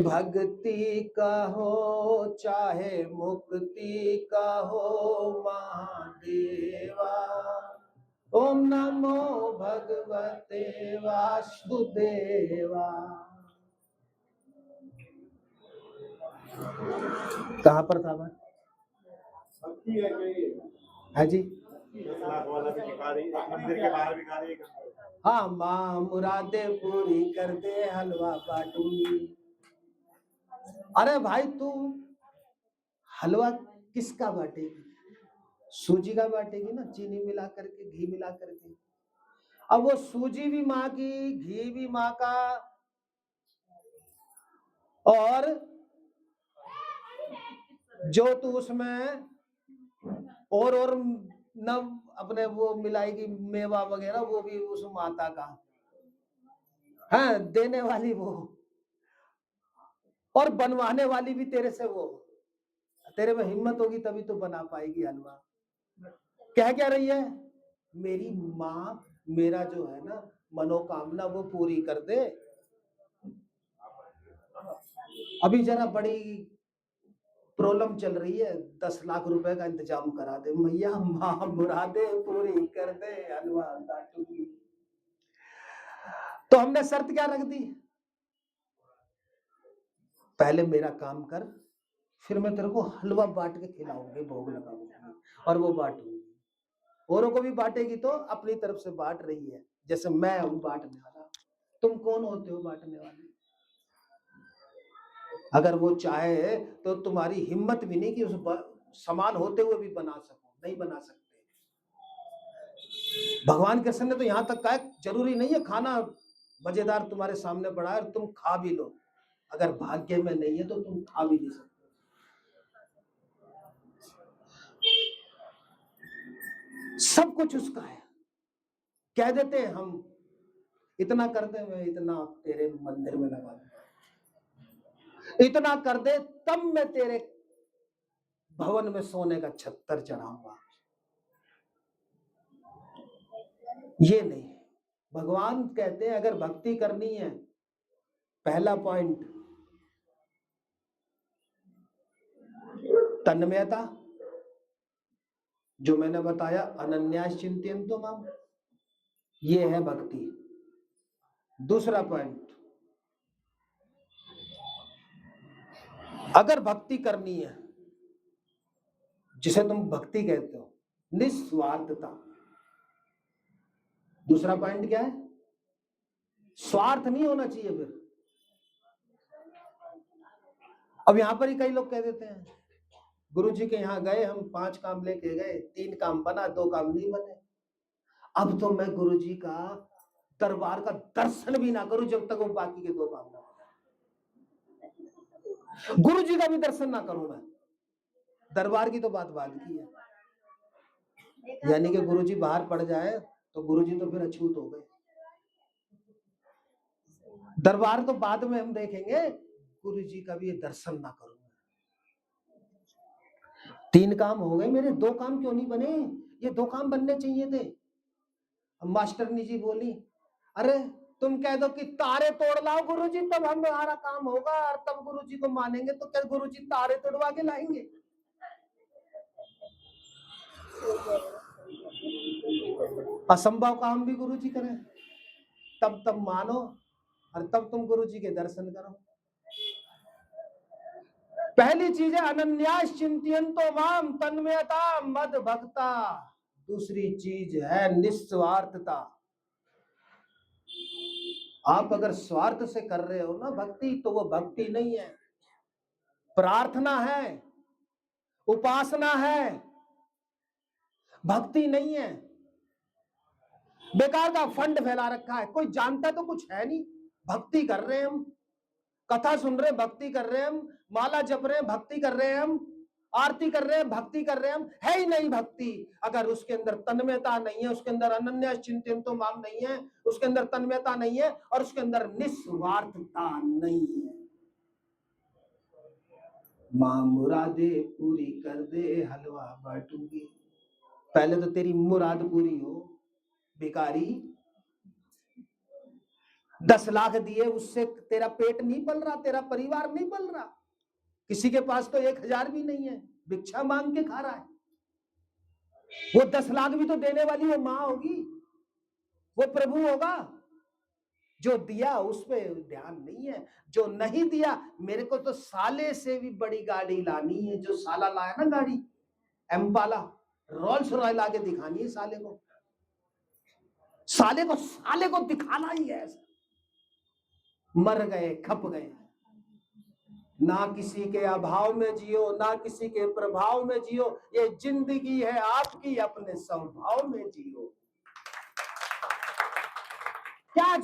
भक्ति का हो चाहे मुक्ति का हो महादेवा। ओम नमो भगवते वासुदेवा। कहाँ पर था मैं? है जी। 10 लाख वाला भी भिखारी, मंदिर के बाहर भिखारी। हाँ, माँ मुरादे पूरी कर दे हलवा बाटूंगी। अरे भाई तू हलवा किसका बांटेगी? सूजी का बांटेगी ना, चीनी मिला करके, घी मिला करके। अब वो सूजी भी माँ की, घी भी माँ का, और जो तू उसमें और न अपने वो मिलाएगी मेवा वगैरह, वो भी उस माता का है, देने वाली वो, और बनवाने वाली भी तेरे से वो। तेरे में हिम्मत होगी तभी तो बना पाएगी हलवा। कह क्या रही है? मेरी माँ मेरा जो है ना मनोकामना वो पूरी कर दे। अभी जरा बड़ी प्रॉब्लम चल रही है, 10 लाख रुपए का इंतजाम करा दे मैया, माँ मुरादे पूरी कर दे हलवा बाटूंगी। तो हमने शर्त क्या रख दी? पहले मेरा काम कर, फिर मैं तेरे को हलवा बांट के खिलाऊंगी, भोग लगाऊंगी और वो बांटूंगी। औरों को भी बांटेगी तो अपनी तरफ से बांट रही है, जैसे मैं हूं बांटने वाला। तुम कौन होते हो बांटने वाले? अगर वो चाहे तो तुम्हारी हिम्मत भी नहीं कि उस समान होते हुए भी बना सको, नहीं बना सकते। भगवान कृष्ण ने तो यहां तक कहा जरूरी नहीं है खाना मजेदार तुम्हारे सामने पड़ा है और तुम खा भी लो, अगर भाग्य में नहीं है तो तुम खा भी नहीं सकते। सब कुछ उसका है। कह देते हैं हम इतना कर दे, मैं इतना तेरे मंदिर में लगा दूंगा, इतना कर दे तब मैं तेरे भवन में सोने का छत्तर चढ़ाऊंगा। ये नहीं। भगवान कहते हैं अगर भक्ति करनी है, पहला पॉइंट तन्मयता, जो मैंने बताया, अनन्यास चिंतयन्तो माम, ये है भक्ति। दूसरा पॉइंट, अगर भक्ति करनी है, जिसे तुम भक्ति कहते हो, निस्वार्थता। दूसरा पॉइंट क्या है? स्वार्थ नहीं होना चाहिए। फिर अब यहां पर ही कई लोग कह देते हैं गुरु जी के यहाँ गए, हम 5 काम लेके गए, 3 काम बना, 2 काम नहीं बने। अब तो मैं गुरु जी का दरबार का दर्शन भी ना करूं जब तक वो बाकी के 2 काम ना बने। गुरु जी का भी दर्शन ना करूं मैं, दरबार की तो बात बाद की है। यानी कि गुरु जी बाहर पड़ जाए तो गुरु जी तो फिर अछूत हो गए, दरबार तो बाद में हम देखेंगे, गुरु जी का भी ये दर्शन ना करूं। 3 काम हो गए मेरे, 2 काम क्यों नहीं बने? ये 2 काम बनने चाहिए थे। मास्टरनी जी बोली, अरे तुम कह दो कि तारे तोड़ लाओ गुरुजी, तब हमारा काम होगा और तब गुरुजी को मानेंगे। तो क्या गुरुजी तारे तोड़वा के लाएंगे? असंभव काम भी गुरुजी करें, तब मानो और तब तुम गुरुजी के दर्शन करो। पहली चीज है अनन्यास चिंतयन्तो माम, तन्मयता मद भक्ता। दूसरी चीज है निस्वार्थता। आप अगर स्वार्थ से कर रहे हो ना भक्ति, तो वो भक्ति नहीं है, प्रार्थना है, उपासना है, भक्ति नहीं है। बेकार का फंड फैला रखा है, कोई जानता तो कुछ है नहीं। भक्ति कर रहे हैं हम, कथा सुन रहे हैं, भक्ति कर रहे हैं हम, माला जप रहे हैं, भक्ति कर रहे हैं हम, आरती कर रहे हैं, भक्ति कर रहे हैं हम, है ही नहीं भक्ति। अगर उसके अंदर तन्मयता नहीं है, उसके अंदर अनन्य चिंतन माम नहीं है, उसके अंदर तन्मयता नहीं है और उसके अंदर निस्वार्थता नहीं है। मां मुरादे पूरी कर दे हलवा बाटूंगी। पहले तो तेरी मुराद पूरी हो भिखारी। 10 लाख दिए उससे तेरा पेट नहीं पल रहा, तेरा परिवार नहीं पल रहा। किसी के पास तो 1000 भी नहीं है, भिक्षा मांग के खा रहा है। वो 10 लाख भी तो देने वाली वो मां होगी, वो प्रभु होगा। जो दिया उस पे ध्यान नहीं है, जो नहीं दिया। मेरे को तो साले से भी बड़ी गाड़ी लानी है, जो साला लाया ना गाड़ी एम्पाला, रोल्स रॉयल लाके दिखानी है साले को। साले को दिखाना ही है ऐसा। मर गए, खप गए। ना किसी के अभाव में जियो, ना किसी के प्रभाव में जियो, ये जिंदगी है आपकी, अपने स्वभाव में जियो। क्या